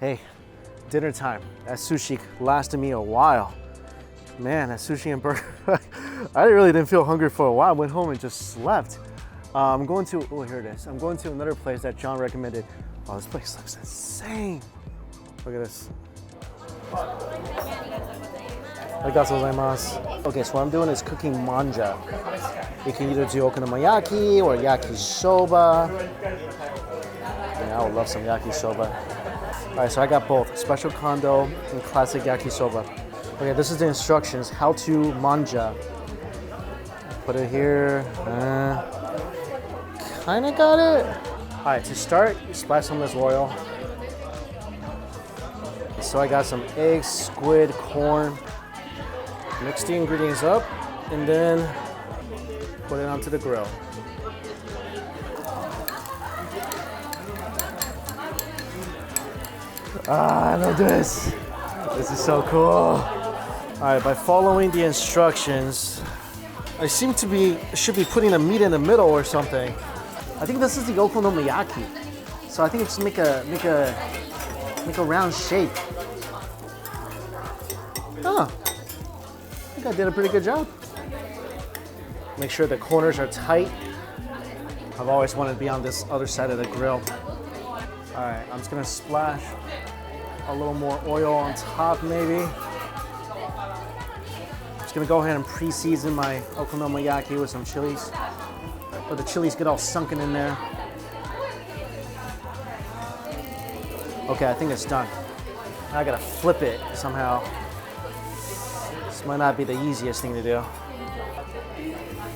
Hey, dinner time. That sushi lasted me a while. Man, that sushi and burger, I really didn't feel hungry for a while. I went home and just slept. I'm going to, oh, here it is. I'm going to another place that John recommended. Oh, this place looks insane. Look at this. Arigatou gozaimasu. Okay, so what I'm doing is cooking manja. You can either do okonomiyaki or yakisoba. Yeah, I would love some yakisoba. All right, so I got both, special kondo and classic yakisoba. Okay, this is the instructions, how to manja. Put it here, kinda got it. All right, to start, splash some of this oil. So I got some eggs, squid, corn. Mix the ingredients up and then put it onto the grill. I love this. This is so cool. All right, by following the instructions, I should be putting the meat in the middle or something. I think this is the okonomiyaki. So I think it's make a round shape. Huh. I think I did a pretty good job. Make sure the corners are tight. I've always wanted to be on this other side of the grill. All right, I'm just gonna splash a little more oil on top maybe. Just gonna go ahead and pre-season my okonomiyaki with some chilies. Let the chilies get all sunken in there. Okay, I think it's done. Now I gotta flip it somehow. This might not be the easiest thing to do.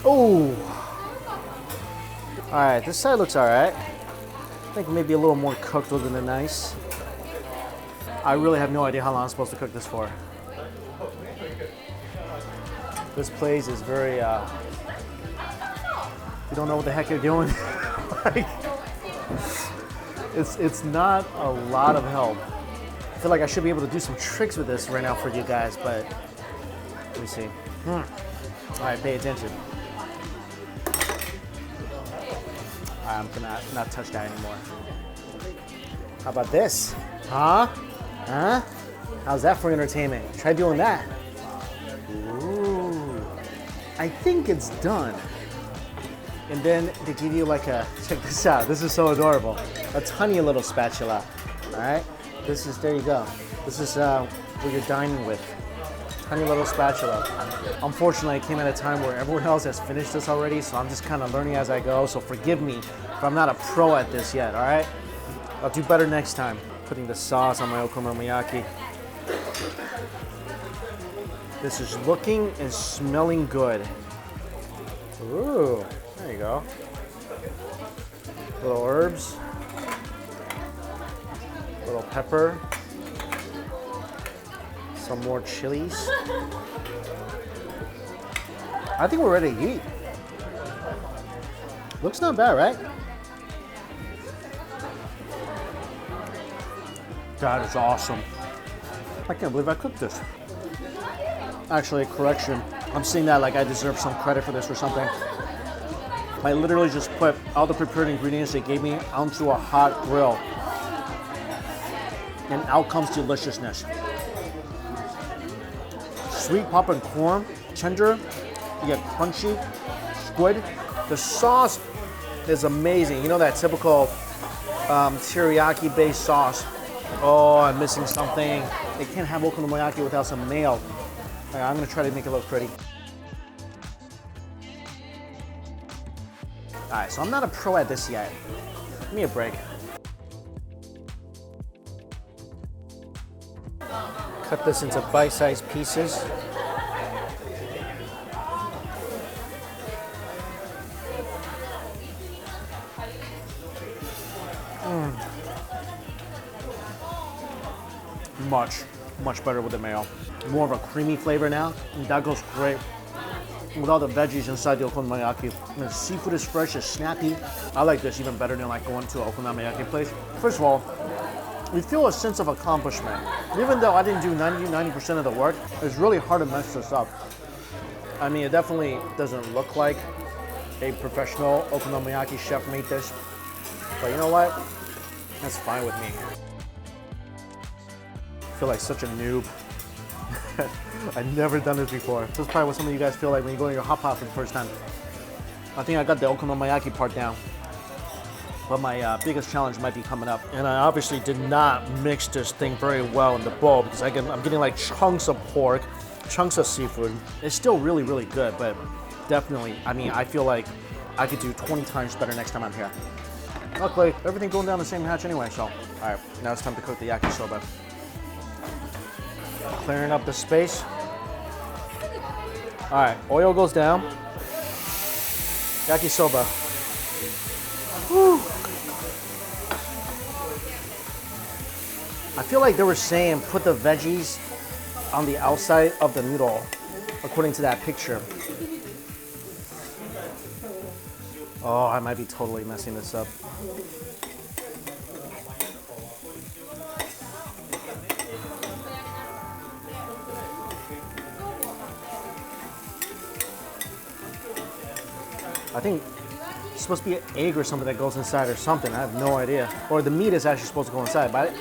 Oh! All right, this side looks all right. I think maybe a little more cooked would have been nice. I really have no idea how long I'm supposed to cook this for. This place is very, you don't know what the heck you're doing. Like, it's not a lot of help. I feel like I should be able to do some tricks with this right now for you guys, but let me see. All right, pay attention. All right, I'm gonna not touch that anymore. How about this? Huh? Huh? How's that for entertainment? Try doing that. Ooh. I think it's done. And then they give you like a, check this out. This is so adorable. A tiny little spatula. All right? There you go. This is what you're dining with. Tiny little spatula. Unfortunately, I came at a time where everyone else has finished this already, so I'm just kind of learning as I go. So forgive me if I'm not a pro at this yet, all right? I'll do better next time. Putting the sauce on my okonomiyaki. This is looking and smelling good. Ooh, there you go. Little herbs. Little pepper. Some more chilies. I think we're ready to eat. Looks not bad, right? That is awesome. I can't believe I cooked this. Actually, correction. I'm seeing that like I deserve some credit for this or something. I literally just put all the prepared ingredients they gave me onto a hot grill. And out comes deliciousness. Sweet popcorn corn, tender, you get crunchy squid. The sauce is amazing. You know that typical teriyaki-based sauce. Oh, I'm missing something. They can't have okonomiyaki without some mayo. Right, I'm gonna try to make it look pretty. All right, so I'm not a pro at this yet. Give me a break. Cut this into bite-sized pieces. Much better with the mayo. More of a creamy flavor now, and that goes great with all the veggies inside the okonomiyaki. And the seafood is fresh, it's snappy. I like this even better than like going to an okonomiyaki place. First of all, we feel a sense of accomplishment. Even though I didn't do 90% of the work, it's really hard to mess this up. I mean, it definitely doesn't look like a professional okonomiyaki chef made this, but you know what? That's fine with me. feel like such a noob. I've never done this before. This is probably what some of you guys feel like when you go to your hot pot for the first time. I think I got the Okonomiyaki part down. But my biggest challenge might be coming up. And I obviously did not mix this thing very well in the bowl because I'm getting like chunks of pork, chunks of seafood. It's still really, really good, but definitely, I mean, I feel like I could do 20 times better next time I'm here. Luckily, everything going down the same hatch anyway, so. All right, now it's time to cook the yakisoba. Clearing up the space. All right, oil goes down. Yakisoba. Whew. I feel like they were saying put the veggies on the outside of the noodle, according to that picture. Oh, I might be totally messing this up. I think it's supposed to be an egg or something that goes inside or something. I have no idea. Or the meat is actually supposed to go inside, but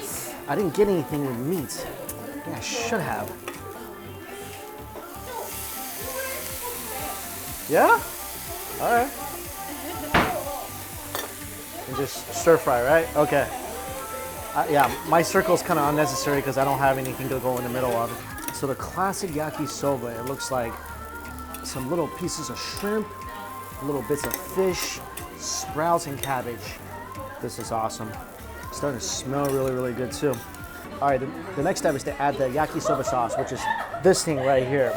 I didn't get anything with meat. Yeah, I should have. Yeah? All right. And just stir fry, right? Okay. Yeah, my circle is kind of unnecessary because I don't have anything to go in the middle of. So the classic yakisoba, it looks like some little pieces of shrimp, little bits of fish, sprouts, and cabbage. This is awesome. It's starting to smell really, really good too. All right, the next step is to add the yakisoba sauce, which is this thing right here.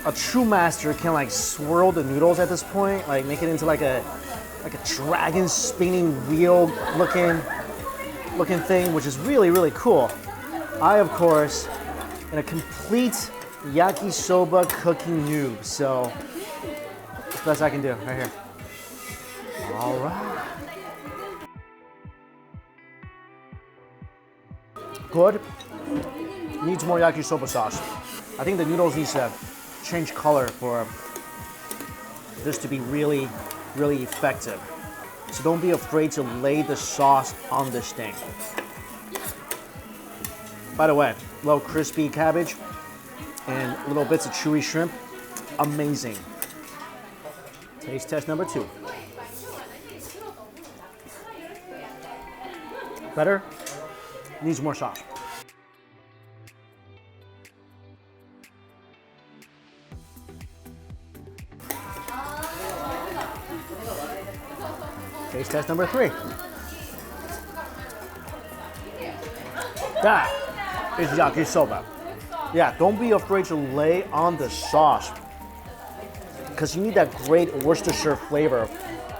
A true master can like swirl the noodles at this point, like make it into like a dragon spinning wheel looking thing, which is really, really cool. I, of course, am a complete yakisoba cooking noob, so that's the best I can do right here. All right. Good. Needs more yakisoba sauce. I think the noodles need to change color for this to be really, really effective. So don't be afraid to lay the sauce on this thing. By the way, little crispy cabbage and little bits of chewy shrimp, amazing. Taste test number 2. Better? Needs more sauce. Taste test number 3. That is yakisoba. Yeah, don't be afraid to lay on the sauce because you need that great Worcestershire flavor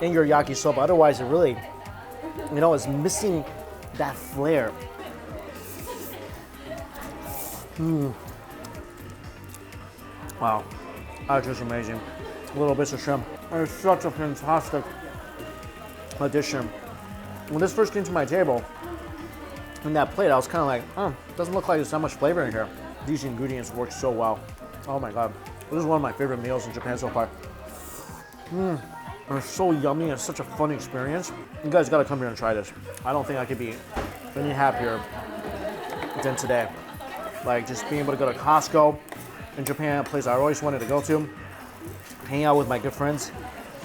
in your yakisoba. Otherwise, it really, is missing that flair. Wow, that's just amazing. Little bits of shrimp. And it's such a fantastic addition. When this first came to my table, in that plate, I was kind of like, it doesn't look like there's that much flavor in here. These ingredients work so well. Oh my God. This is one of my favorite meals in Japan so far. And it's so yummy. It's such a fun experience. You guys gotta come here and try this. I don't think I could be any happier than today. Like just being able to go to Costco in Japan, a place I always wanted to go to, hang out with my good friends.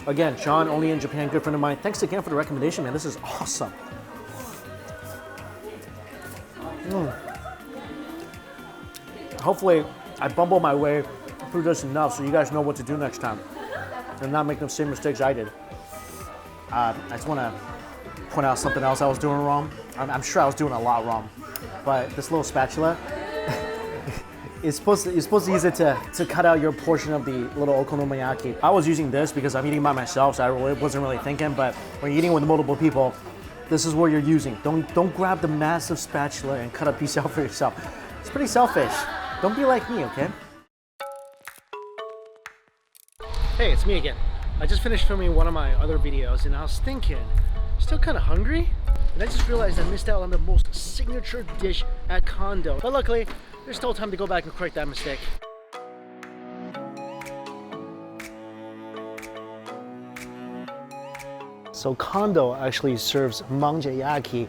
Again, John, only in Japan, good friend of mine. Thanks again for the recommendation, man. This is awesome. Hopefully, I bumble my way through this enough so you guys know what to do next time and not make the same mistakes I did. I just want to point out something else I was doing wrong. I'm sure I was doing a lot wrong, but this little spatula you're supposed to use it to cut out your portion of the little okonomiyaki. I was using this because I'm eating by myself, so I wasn't really thinking, but when you're eating with multiple people, this is what you're using. Don't grab the massive spatula and cut a piece out for yourself. It's pretty selfish. Don't be like me, okay? Hey, it's me again. I just finished filming one of my other videos and I was thinking, still kind of hungry? And I just realized I missed out on the most signature dish at Kondo. But luckily, there's still time to go back and correct that mistake. So Kondo actually serves Monjayaki,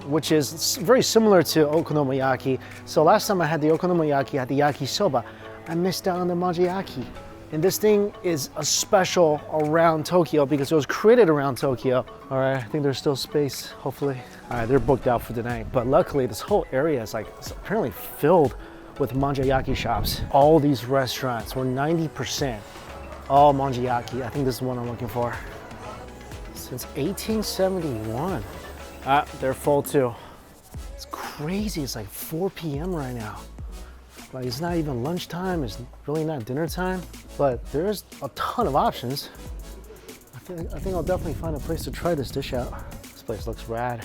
which is very similar to Okonomiyaki. So last time I had the Okonomiyaki, I had the Yakisoba. I missed out on the Monjayaki. And this thing is a special around Tokyo because it was created around Tokyo. All right, I think there's still space, hopefully. All right, they're booked out for tonight. But luckily, this whole area is it's apparently filled with Monjayaki shops. All these restaurants were 90% all Monjayaki. I think this is the one I'm looking for. Since 1871. They're full too. It's crazy, it's like 4 p.m. right now. Like it's not even lunchtime, it's really not dinner time, but there's a ton of options. I think I'll definitely find a place to try this dish out. This place looks rad.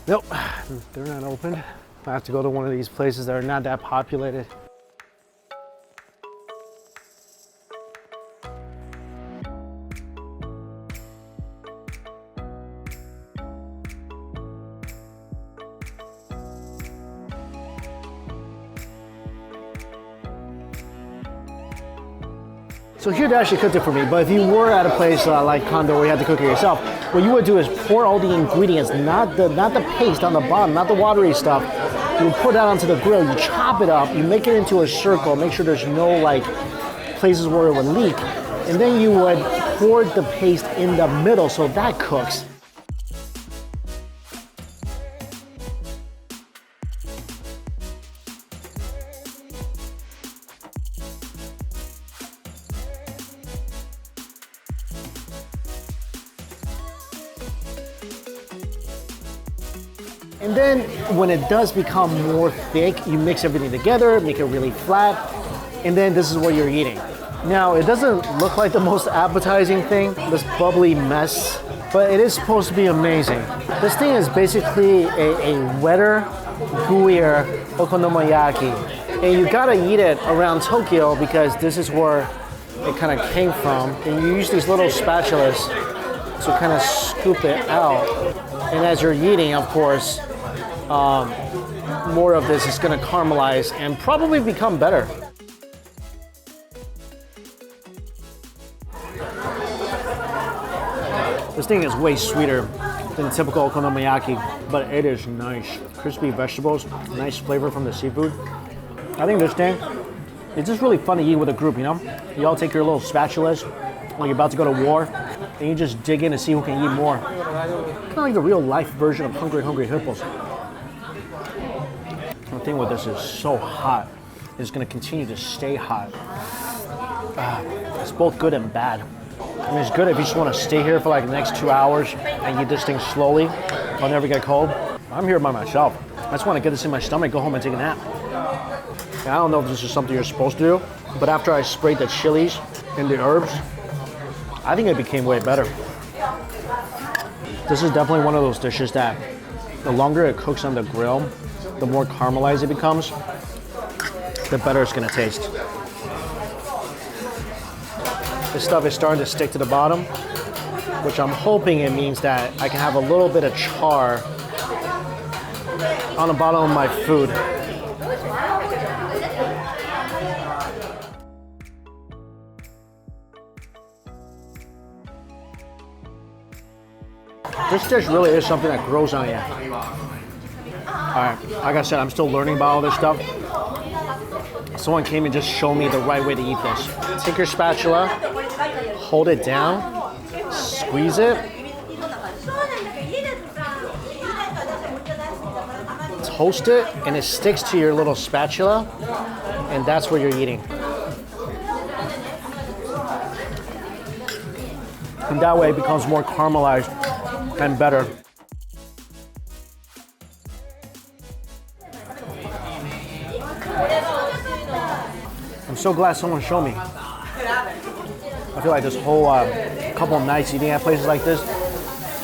Nope, they're not open. I have to go to one of these places that are not that populated. So here they actually cooked it for me, but if you were at a place like Kondo where you had to cook it yourself, what you would do is pour all the ingredients, not the paste on the bottom, not the watery stuff. You would put that onto the grill, you chop it up, you make it into a circle, make sure there's no places where it would leak, and then you would pour the paste in the middle so that cooks. And then when it does become more thick, you mix everything together, make it really flat, and then this is what you're eating. Now, it doesn't look like the most appetizing thing, this bubbly mess, but it is supposed to be amazing. This thing is basically a wetter, gooier okonomiyaki. And you gotta eat it around Tokyo because this is where it kind of came from. And you use these little spatulas to kind of scoop it out. And as you're eating, of course, more of this is gonna caramelize and probably become better. This thing is way sweeter than typical okonomiyaki, but it is nice. Crispy vegetables, nice flavor from the seafood. I think this thing, it's just really fun to eat with a group, you know? You all take your little spatulas, like you're about to go to war, and you just dig in and see who can eat more. Kind of like the real life version of Hungry Hungry Hippos. The thing with this is so hot. It's gonna continue to stay hot. It's both good and bad. I mean, it's good if you just want to stay here for like the next 2 hours and eat this thing slowly. I'll never get cold. I'm here by myself. I just want to get this in my stomach, go home and take a nap. And I don't know if this is something you're supposed to do, but after I sprayed the chilies and the herbs, I think it became way better. This is definitely one of those dishes that the longer it cooks on the grill, the more caramelized it becomes, the better it's going to taste. This stuff is starting to stick to the bottom, which I'm hoping it means that I can have a little bit of char on the bottom of my food. This dish really is something that grows on you. Alright, like I said, I'm still learning about all this stuff. Someone came and just showed me the right way to eat this. Take your spatula, hold it down, squeeze it, toast it, and it sticks to your little spatula, and that's what you're eating. And that way it becomes more caramelized and better. I'm so glad someone showed me. I feel like this whole couple of nights eating at places like this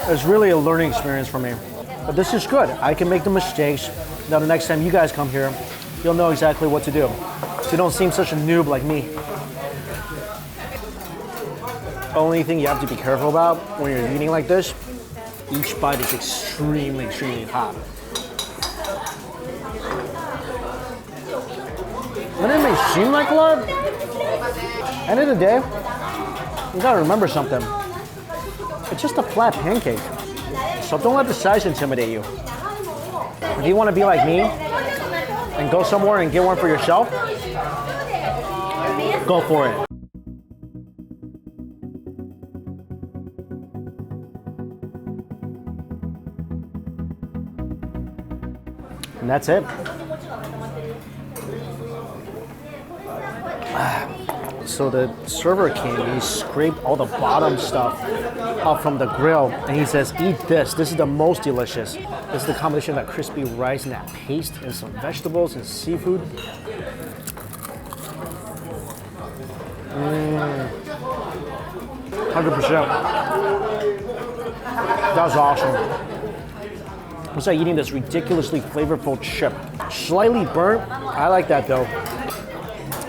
is really a learning experience for me. But this is good. I can make the mistakes. Now the next time you guys come here, you'll know exactly what to do. So you don't seem such a noob like me. Only thing you have to be careful about when you're eating like this, each bite is extremely, extremely hot. And it may seem like a lot. End of the day, you gotta remember something. It It's just a flat pancake. So don't let the size intimidate you. If you want to be like me and go somewhere and get one for yourself, go for it. And that's it. So the server came and he scraped all the bottom stuff off from the grill and he says, eat this. This is the most delicious. This is the combination of that crispy rice and that paste and some vegetables and seafood. 100%. That was awesome. It's like eating this ridiculously flavorful chip. Slightly burnt. I like that though.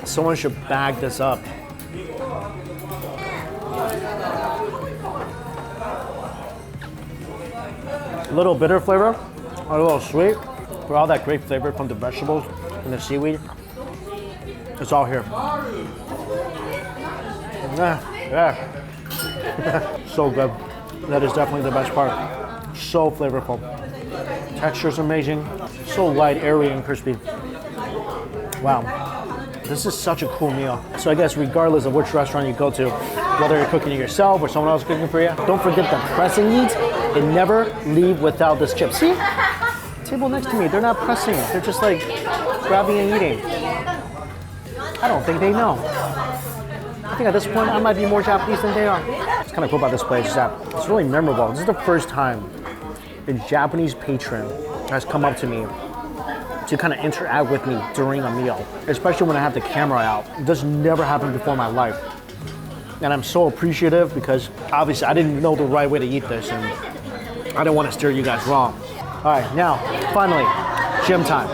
Someone should bag this up. A little bitter flavor, a little sweet, but all that great flavor from the vegetables and the seaweed. It's all here. Yeah. So good. That is definitely the best part. So flavorful. Texture's amazing. So light, airy, and crispy. Wow. This is such a cool meal. So I guess regardless of which restaurant you go to, whether you're cooking it yourself or someone else cooking for you, don't forget the pressing meat and never leave without this chip. See? Table next to me, they're not pressing it. They're just like grabbing and eating. I don't think they know. I think at this point I might be more Japanese than they are. What's kind of cool about this place is that it's really memorable. This is the first time a Japanese patron has come up to me to kind of interact with me during a meal, especially when I have the camera out. This never happened before in my life. And I'm so appreciative because obviously I didn't know the right way to eat this and I didn't want to steer you guys wrong. All right, now, finally, gym time.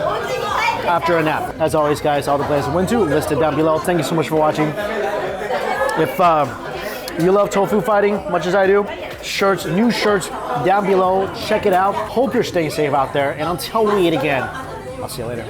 After a nap. As always, guys, all the places I went to listed down below. Thank you so much for watching. If you love tofu fighting much as I do, new shirts down below. Check it out. Hope you're staying safe out there. And until we eat again, I'll see you later.